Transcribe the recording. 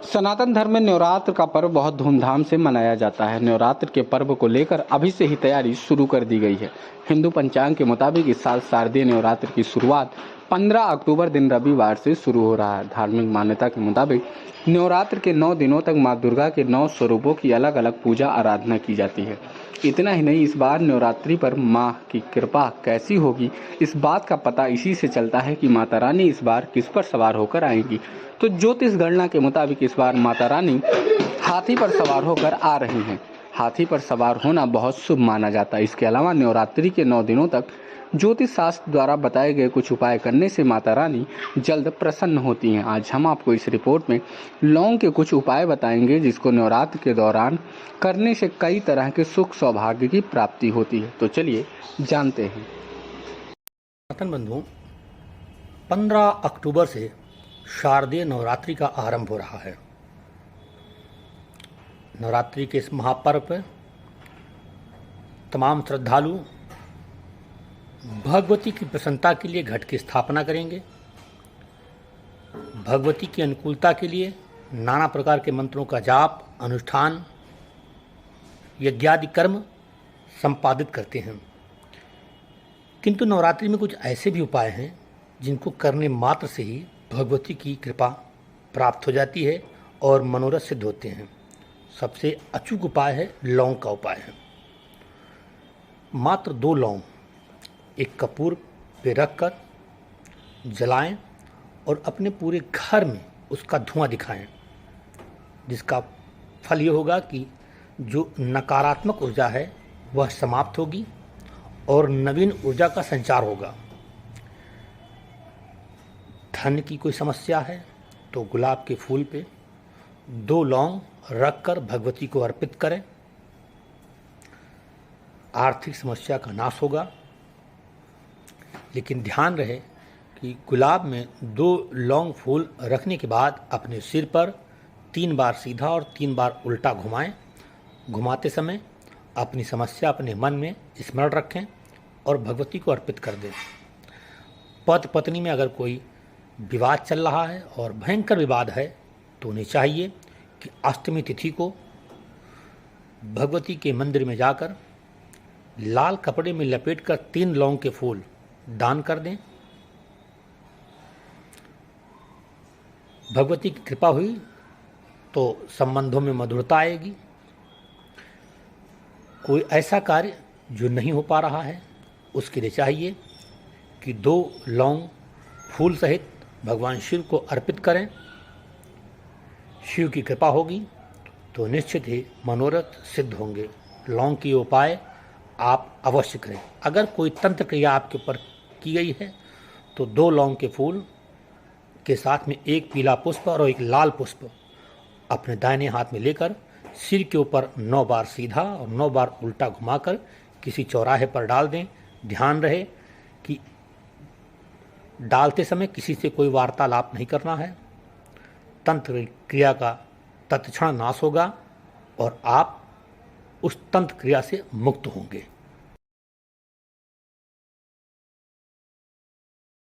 सनातन धर्म में नवरात्र का पर्व बहुत धूमधाम से मनाया जाता है। नवरात्र के पर्व को लेकर अभी से ही तैयारी शुरू कर दी गई है। हिंदू पंचांग के मुताबिक इस साल शारदीय नवरात्र की शुरुआत 15 अक्टूबर दिन रविवार से शुरू हो रहा है। धार्मिक मान्यता के मुताबिक नवरात्र के 9 दिनों तक माँ दुर्गा के 9 स्वरूपों की अलग अलग पूजा आराधना की जाती है। इतना ही नहीं, इस बार नवरात्रि पर माँ की कृपा कैसी होगी, इस बात का पता इसी से चलता है कि माता रानी इस बार किस पर सवार होकर आएंगी। तो ज्योतिष गणना के मुताबिक इस बार माता रानी हाथी पर सवार होकर आ रही हैं। हाथी पर सवार होना बहुत शुभ माना जाता है। इसके अलावा नवरात्रि के 9 दिनों तक ज्योतिष शास्त्र द्वारा बताए गए कुछ उपाय करने से माता रानी जल्द प्रसन्न होती हैं। आज हम आपको इस रिपोर्ट में लौंग के कुछ उपाय बताएंगे जिसको नवरात्र के दौरान करने से कई तरह के सुख सौभाग्य की प्राप्ति होती है। तो चलिए जानते हैं। सनातन बंधुओं, 15 अक्टूबर से शारदीय नवरात्रि का आरंभ हो रहा है। नवरात्रि के इस महापर्व पर तमाम श्रद्धालु भगवती की प्रसन्नता के लिए घट की स्थापना करेंगे। भगवती की अनुकूलता के लिए नाना प्रकार के मंत्रों का जाप, अनुष्ठान, यज्ञादि कर्म संपादित करते हैं। किंतु नवरात्रि में कुछ ऐसे भी उपाय हैं जिनको करने मात्र से ही भगवती की कृपा प्राप्त हो जाती है और मनोरथ सिद्ध होते हैं। सबसे अचूक उपाय है लौंग का उपाय है। मात्र 2 लौंग एक कपूर पे रखकर जलाएं और अपने पूरे घर में उसका धुआं दिखाएं, जिसका फल ये होगा कि जो नकारात्मक ऊर्जा है वह समाप्त होगी और नवीन ऊर्जा का संचार होगा। धन की कोई समस्या है तो गुलाब के फूल पे 2 लौंग रखकर भगवती को अर्पित करें, आर्थिक समस्या का नाश होगा। लेकिन ध्यान रहे कि गुलाब में 2 लौंग फूल रखने के बाद अपने सिर पर 3 बार सीधा और 3 बार उल्टा घुमाएं। घुमाते समय अपनी समस्या अपने मन में स्मरण रखें और भगवती को अर्पित कर दें। पति पत्नी में अगर कोई विवाद चल रहा है और भयंकर विवाद है तो उन्हें चाहिए कि अष्टमी तिथि को भगवती के मंदिर में जाकर लाल कपड़े में लपेटकर 3 लौंग के फूल दान कर दें। भगवती की कृपा हुई तो संबंधों में मधुरता आएगी। कोई ऐसा कार्य जो नहीं हो पा रहा है उसके लिए चाहिए कि 2 लौंग फूल सहित भगवान शिव को अर्पित करें। शिव की कृपा होगी तो निश्चित ही मनोरथ सिद्ध होंगे। लौंग की उपाय आप अवश्य करें। अगर कोई तंत्र क्रिया आपके ऊपर की गई है तो 2 लौंग के फूल के साथ में 1 पीला पुष्प और 1 लाल पुष्प अपने दाहिने हाथ में लेकर सिर के ऊपर 9 बार सीधा और 9 बार उल्टा घुमाकर किसी चौराहे पर डाल दें। ध्यान रहे कि डालते समय किसी से कोई वार्तालाप नहीं करना है। तंत्र क्रिया का तत्क्षण नाश होगा और आप उस तंत्र क्रिया से मुक्त होंगे।